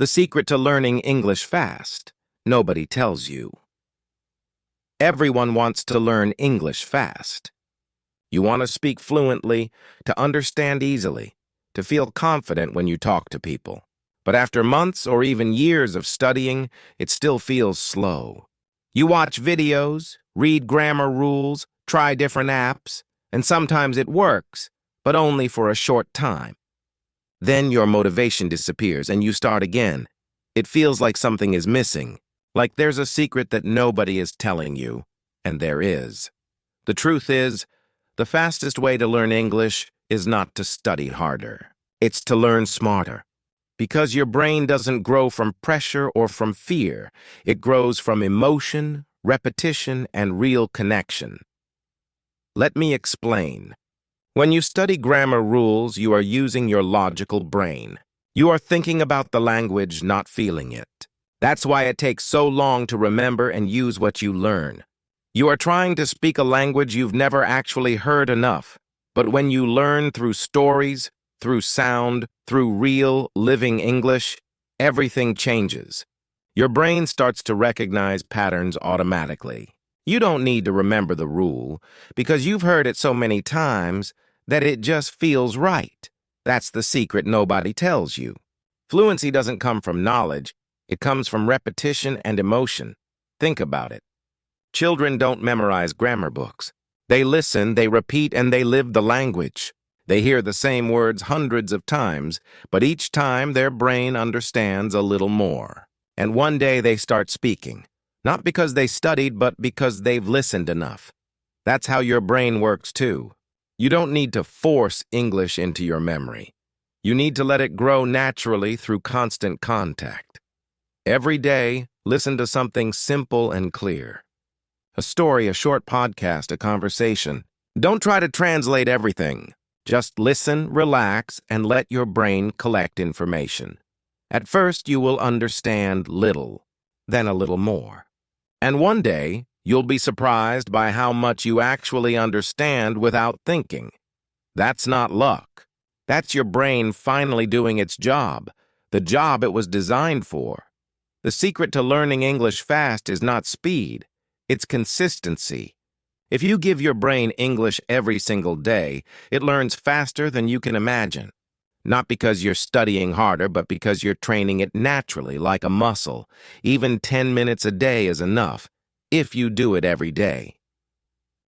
The secret to learning English fast. Nobody tells you. Everyone wants to learn English fast. You want to speak fluently, to understand easily, to feel confident when you talk to people. But after months or even years of studying, it still feels slow. You watch videos, read grammar rules, try different apps, and sometimes it works, but only for a short time. Then your motivation disappears and you start again. It feels like something is missing, like there's a secret that nobody is telling you, and there is. The truth is, the fastest way to learn English is not to study harder. It's to learn smarter. Because your brain doesn't grow from pressure or from fear. It grows from emotion, repetition, and real connection. Let me explain. When you study grammar rules, you are using your logical brain. You are thinking about the language, not feeling it. That's why it takes so long to remember and use what you learn. You are trying to speak a language you've never actually heard enough. But when you learn through stories, through sound, through real, living English, everything changes. Your brain starts to recognize patterns automatically. You don't need to remember the rule, because you've heard it so many times that it just feels right. That's the secret nobody tells you. Fluency doesn't come from knowledge. It comes from repetition and emotion. Think about it. Children don't memorize grammar books. They listen, they repeat, and they live the language. They hear the same words hundreds of times, but each time their brain understands a little more. And one day they start speaking. Not because they studied, but because they've listened enough. That's how your brain works too. You don't need to force English into your memory. You need to let it grow naturally through constant contact. Every day, listen to something simple and clear. A story, a short podcast, a conversation. Don't try to translate everything. Just listen, relax, and let your brain collect information. At first, you will understand little, then a little more. And one day, you'll be surprised by how much you actually understand without thinking. That's not luck. That's your brain finally doing its job, the job it was designed for. The secret to learning English fast is not speed, it's consistency. If you give your brain English every single day, it learns faster than you can imagine. Not because you're studying harder, but because you're training it naturally, like a muscle. Even 10 minutes a day is enough, if you do it every day.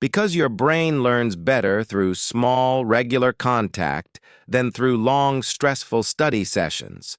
Because your brain learns better through small, regular contact than through long, stressful study sessions.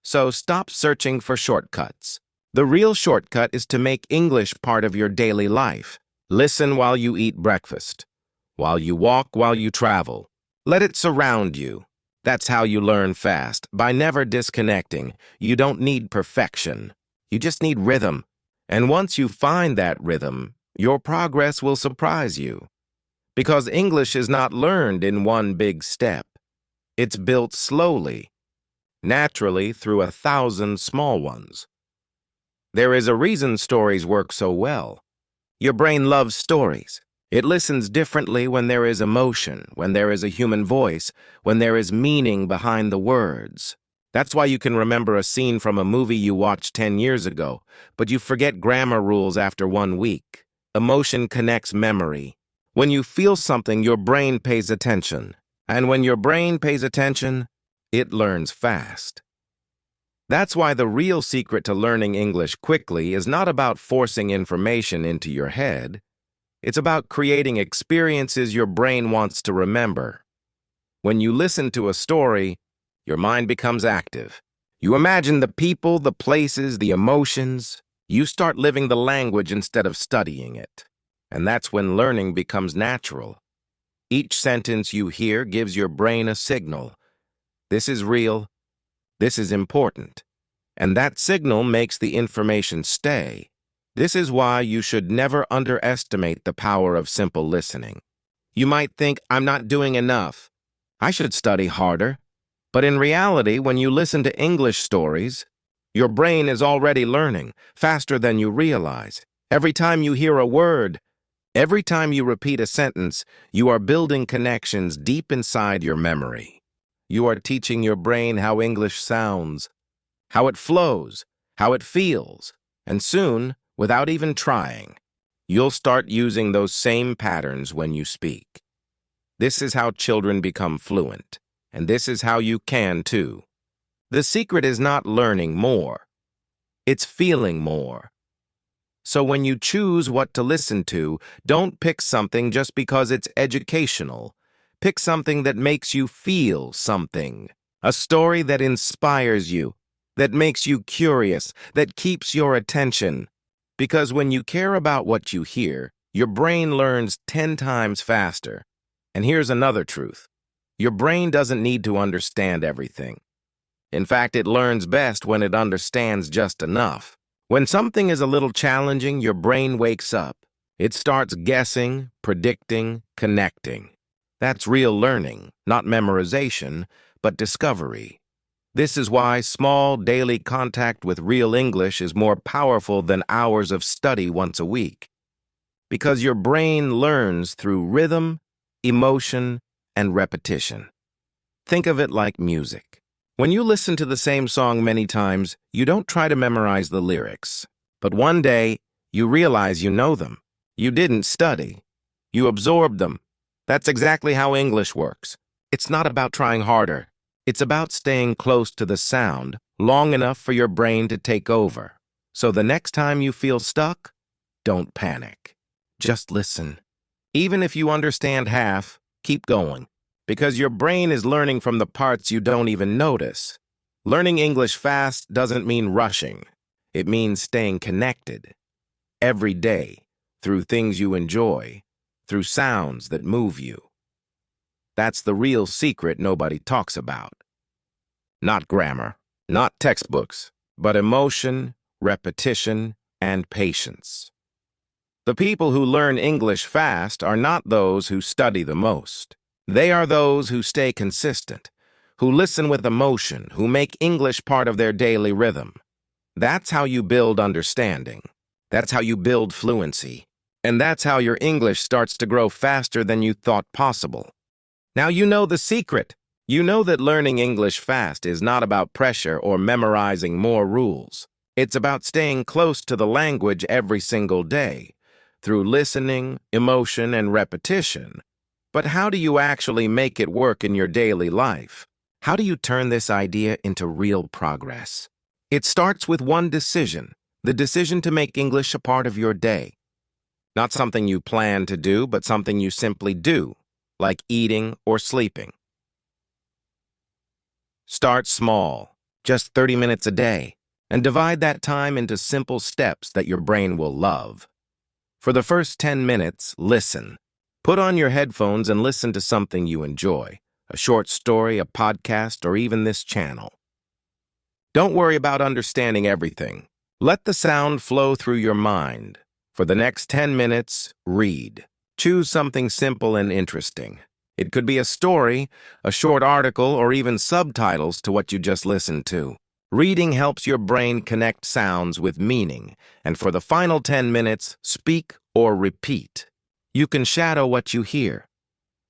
So stop searching for shortcuts. The real shortcut is to make English part of your daily life. Listen while you eat breakfast, while you walk, while you travel. Let it surround you. That's how you learn fast, by never disconnecting. You don't need perfection. You just need rhythm. And once you find that rhythm, your progress will surprise you. Because English is not learned in one big step. It's built slowly, naturally through 1,000 small ones. There is a reason stories work so well. Your brain loves stories. It listens differently when there is emotion, when there is a human voice, when there is meaning behind the words. That's why you can remember a scene from a movie you watched 10 years ago, but you forget grammar rules after 1 week. Emotion connects memory. When you feel something, your brain pays attention. And when your brain pays attention, it learns fast. That's why the real secret to learning English quickly is not about forcing information into your head. It's about creating experiences your brain wants to remember. When you listen to a story, your mind becomes active. You imagine the people, the places, the emotions. You start living the language instead of studying it. And that's when learning becomes natural. Each sentence you hear gives your brain a signal. This is real. This is important. And that signal makes the information stay. This is why you should never underestimate the power of simple listening. You might think, I'm not doing enough. I should study harder. But in reality, when you listen to English stories, your brain is already learning faster than you realize. Every time you hear a word, every time you repeat a sentence, you are building connections deep inside your memory. You are teaching your brain how English sounds, how it flows, how it feels, and soon, without even trying, you'll start using those same patterns when you speak. This is how children become fluent, and this is how you can too. The secret is not learning more, it's feeling more. So when you choose what to listen to, don't pick something just because it's educational. Pick something that makes you feel something. A story that inspires you, that makes you curious, that keeps your attention. Because when you care about what you hear, your brain learns 10 times faster. And here's another truth. Your brain doesn't need to understand everything. In fact, it learns best when it understands just enough. When something is a little challenging, your brain wakes up. It starts guessing, predicting, connecting. That's real learning, not memorization, but discovery. This is why small daily contact with real English is more powerful than hours of study once a week. Because your brain learns through rhythm, emotion, and repetition. Think of it like music. When you listen to the same song many times, you don't try to memorize the lyrics. But one day, you realize you know them. You didn't study. You absorbed them. That's exactly how English works. It's not about trying harder. It's about staying close to the sound long enough for your brain to take over. So the next time you feel stuck, don't panic. Just listen. Even if you understand half, keep going. Because your brain is learning from the parts you don't even notice. Learning English fast doesn't mean rushing. It means staying connected. Every day, through things you enjoy, through sounds that move you. That's the real secret nobody talks about. Not grammar, not textbooks, but emotion, repetition, and patience. The people who learn English fast are not those who study the most. They are those who stay consistent, who listen with emotion, who make English part of their daily rhythm. That's how you build understanding. That's how you build fluency. And that's how your English starts to grow faster than you thought possible. Now you know the secret. You know that learning English fast is not about pressure or memorizing more rules. It's about staying close to the language every single day, through listening, emotion, and repetition. But how do you actually make it work in your daily life? How do you turn this idea into real progress? It starts with one decision, the decision to make English a part of your day. Not something you plan to do, but something you simply do, like eating or sleeping. Start small, just 30 minutes a day, and divide that time into simple steps that your brain will love. For the first 10 minutes, listen. Put on your headphones and listen to something you enjoy, a short story, a podcast, or even this channel. Don't worry about understanding everything. Let the sound flow through your mind. For the next 10 minutes, read. Choose something simple and interesting. It could be a story, a short article, or even subtitles to what you just listened to. Reading helps your brain connect sounds with meaning, and for the final 10 minutes, speak or repeat. You can shadow what you hear.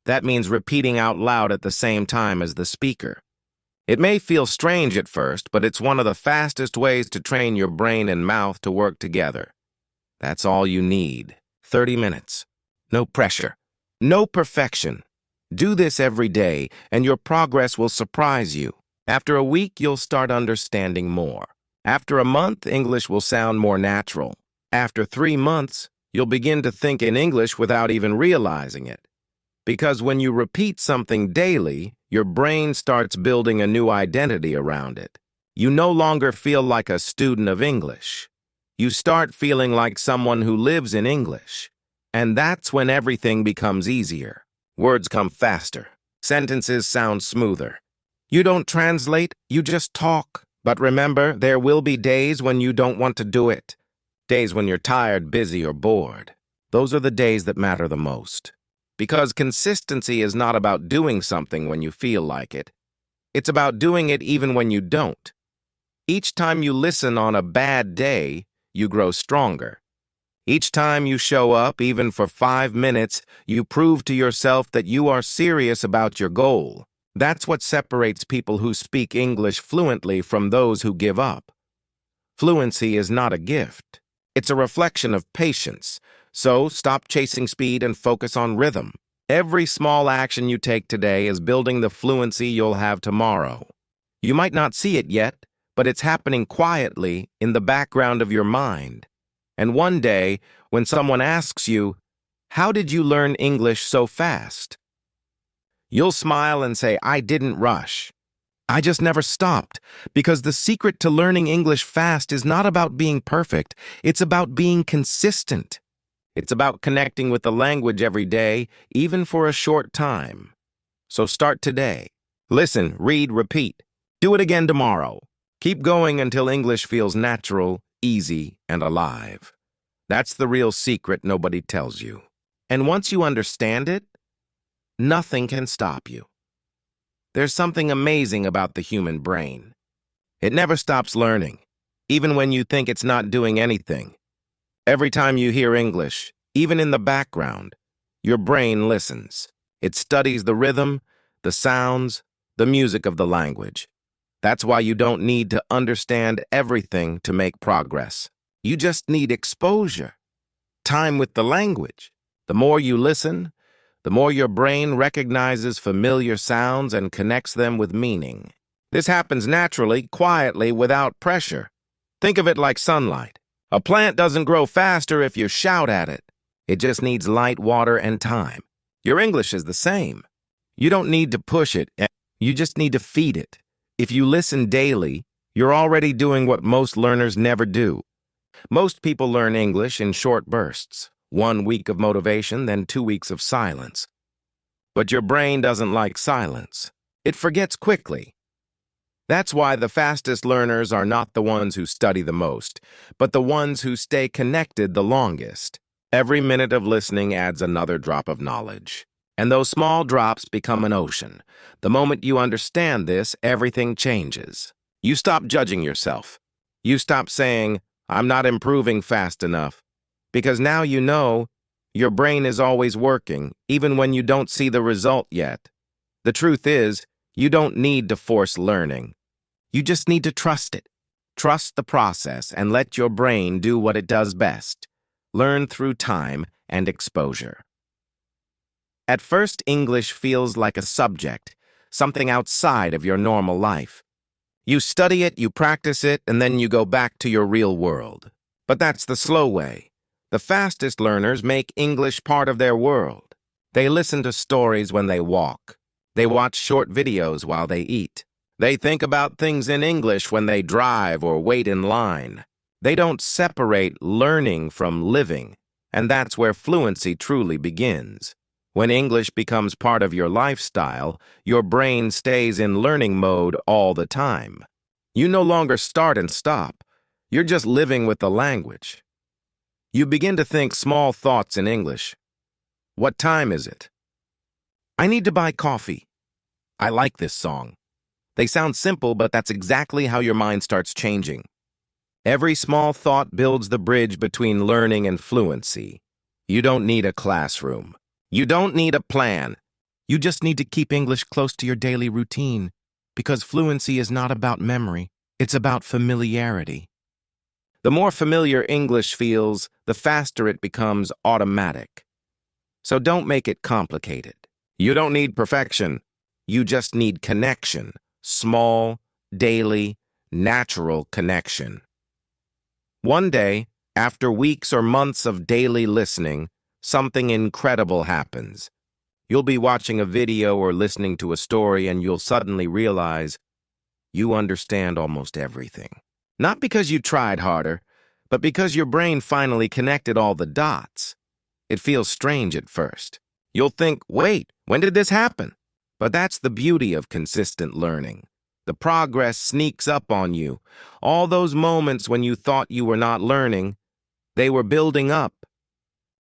That means repeating out loud at the same time as the speaker. It may feel strange at first, but it's one of the fastest ways to train your brain and mouth to work together. That's all you need. 30 minutes. No pressure. No perfection. Do this every day, and your progress will surprise you. After a week, you'll start understanding more. After a month, English will sound more natural. After 3 months, you'll begin to think in English without even realizing it. Because when you repeat something daily, your brain starts building a new identity around it. You no longer feel like a student of English. You start feeling like someone who lives in English. And that's when everything becomes easier. Words come faster. Sentences sound smoother. You don't translate, you just talk. But remember, there will be days when you don't want to do it. Days when you're tired, busy, or bored. Those are the days that matter the most. Because consistency is not about doing something when you feel like it. It's about doing it even when you don't. Each time you listen on a bad day, you grow stronger. Each time you show up, even for 5 minutes, you prove to yourself that you are serious about your goal. That's what separates people who speak English fluently from those who give up. Fluency is not a gift. It's a reflection of patience. So stop chasing speed and focus on rhythm. Every small action you take today is building the fluency you'll have tomorrow. You might not see it yet, but it's happening quietly in the background of your mind. And one day, when someone asks you, "How did you learn English so fast?" you'll smile and say, "I didn't rush. I just never stopped," because the secret to learning English fast is not about being perfect. It's about being consistent. It's about connecting with the language every day, even for a short time. So start today. Listen, read, repeat. Do it again tomorrow. Keep going until English feels natural, easy, and alive. That's the real secret nobody tells you. And once you understand it, nothing can stop you. There's something amazing about the human brain. It never stops learning, even when you think it's not doing anything. Every time you hear English, even in the background, your brain listens. It studies the rhythm, the sounds, the music of the language. That's why you don't need to understand everything to make progress. You just need exposure, time with the language. The more you listen, the more your brain recognizes familiar sounds and connects them with meaning. This happens naturally, quietly, without pressure. Think of it like sunlight. A plant doesn't grow faster if you shout at it. It just needs light, water, and time. Your English is the same. You don't need to push it. You just need to feed it. If you listen daily, you're already doing what most learners never do. Most people learn English in short bursts. 1 week of motivation, then 2 weeks of silence. But your brain doesn't like silence. It forgets quickly. That's why the fastest learners are not the ones who study the most, but the ones who stay connected the longest. Every minute of listening adds another drop of knowledge. And those small drops become an ocean. The moment you understand this, everything changes. You stop judging yourself. You stop saying, "I'm not improving fast enough." Because now you know your brain is always working, even when you don't see the result yet. The truth is, you don't need to force learning. You just need to trust it. Trust the process and let your brain do what it does best. Learn through time and exposure. At first, English feels like a subject, something outside of your normal life. You study it, you practice it, and then you go back to your real world. But that's the slow way. The fastest learners make English part of their world. They listen to stories when they walk. They watch short videos while they eat. They think about things in English when they drive or wait in line. They don't separate learning from living, and that's where fluency truly begins. When English becomes part of your lifestyle, your brain stays in learning mode all the time. You no longer start and stop. You're just living with the language. You begin to think small thoughts in English. What time is it? I need to buy coffee. I like this song. They sound simple, but that's exactly how your mind starts changing. Every small thought builds the bridge between learning and fluency. You don't need a classroom. You don't need a plan. You just need to keep English close to your daily routine, because fluency is not about memory. It's about familiarity. The more familiar English feels, the faster it becomes automatic. So don't make it complicated. You don't need perfection. You just need connection. Small, daily, natural connection. One day, after weeks or months of daily listening, something incredible happens. You'll be watching a video or listening to a story and you'll suddenly realize you understand almost everything. Not because you tried harder, but because your brain finally connected all the dots. It feels strange at first. You'll think, wait, when did this happen? But that's the beauty of consistent learning. The progress sneaks up on you. All those moments when you thought you were not learning, they were building up.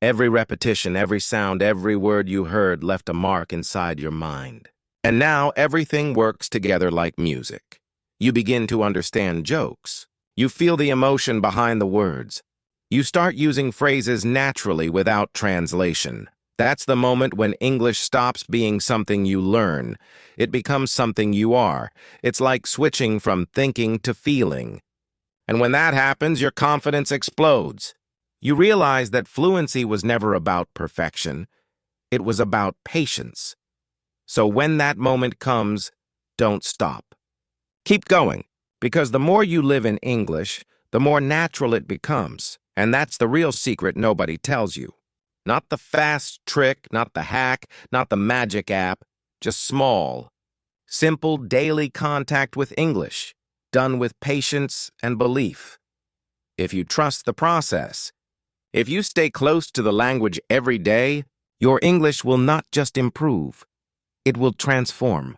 Every repetition, every sound, every word you heard left a mark inside your mind. And now everything works together like music. You begin to understand jokes. You feel the emotion behind the words. You start using phrases naturally without translation. That's the moment when English stops being something you learn. It becomes something you are. It's like switching from thinking to feeling. And when that happens, your confidence explodes. You realize that fluency was never about perfection. It was about patience. So when that moment comes, don't stop. Keep going, because the more you live in English, the more natural it becomes. And that's the real secret nobody tells you. Not the fast trick, not the hack, not the magic app, just small, simple daily contact with English, done with patience and belief. If you trust the process, if you stay close to the language every day, your English will not just improve, it will transform.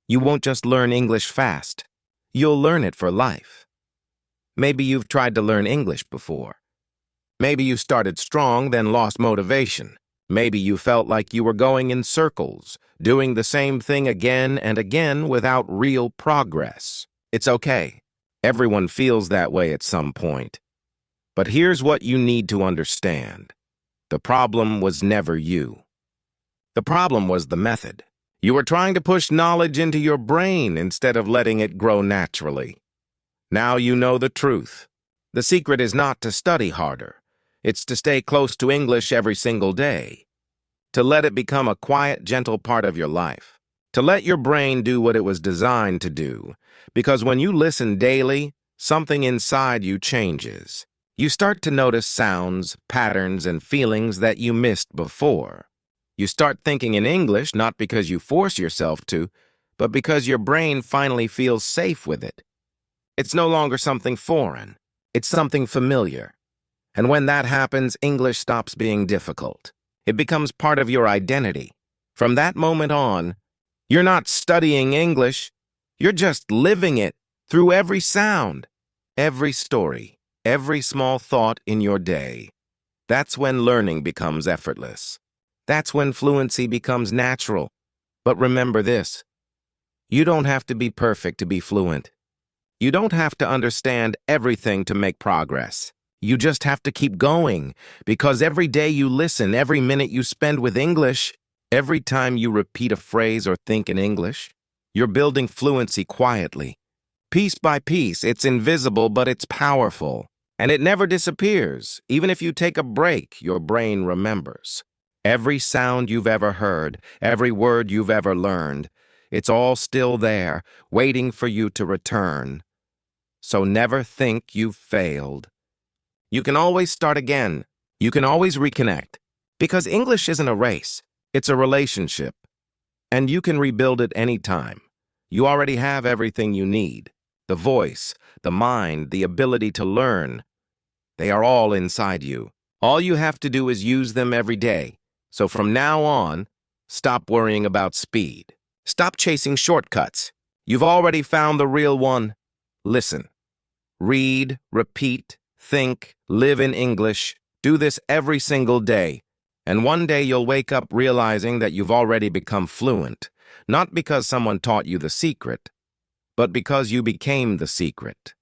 You won't just learn English fast, you'll learn it for life. Maybe you've tried to learn English before. Maybe you started strong, then lost motivation. Maybe you felt like you were going in circles, doing the same thing again and again without real progress. It's okay. Everyone feels that way at some point. But here's what you need to understand. The problem was never you. The problem was the method. You were trying to push knowledge into your brain instead of letting it grow naturally. Now you know the truth. The secret is not to study harder. It's to stay close to English every single day. To let it become a quiet, gentle part of your life. To let your brain do what it was designed to do. Because when you listen daily, something inside you changes. You start to notice sounds, patterns, and feelings that you missed before. You start thinking in English not because you force yourself to, but because your brain finally feels safe with it. It's no longer something foreign. It's something familiar. And when that happens, English stops being difficult. It becomes part of your identity. From that moment on, you're not studying English. You're just living it through every sound, every story, every small thought in your day. That's when learning becomes effortless. That's when fluency becomes natural. But remember this, you don't have to be perfect to be fluent. You don't have to understand everything to make progress. You just have to keep going, because every day you listen, every minute you spend with English, every time you repeat a phrase or think in English, you're building fluency quietly. Piece by piece, it's invisible, but it's powerful. And it never disappears. Even if you take a break, your brain remembers. Every sound you've ever heard, every word you've ever learned, it's all still there, waiting for you to return. So never think you've failed. You can always start again. You can always reconnect. Because English isn't a race, it's a relationship. And you can rebuild it anytime. You already have everything you need. The voice, the mind, the ability to learn. They are all inside you. All you have to do is use them every day. So from now on, stop worrying about speed. Stop chasing shortcuts. You've already found the real one. Listen. Read, repeat, think, live in English. Do this every single day. And one day you'll wake up realizing that you've already become fluent. Not because someone taught you the secret, but because you became the secret.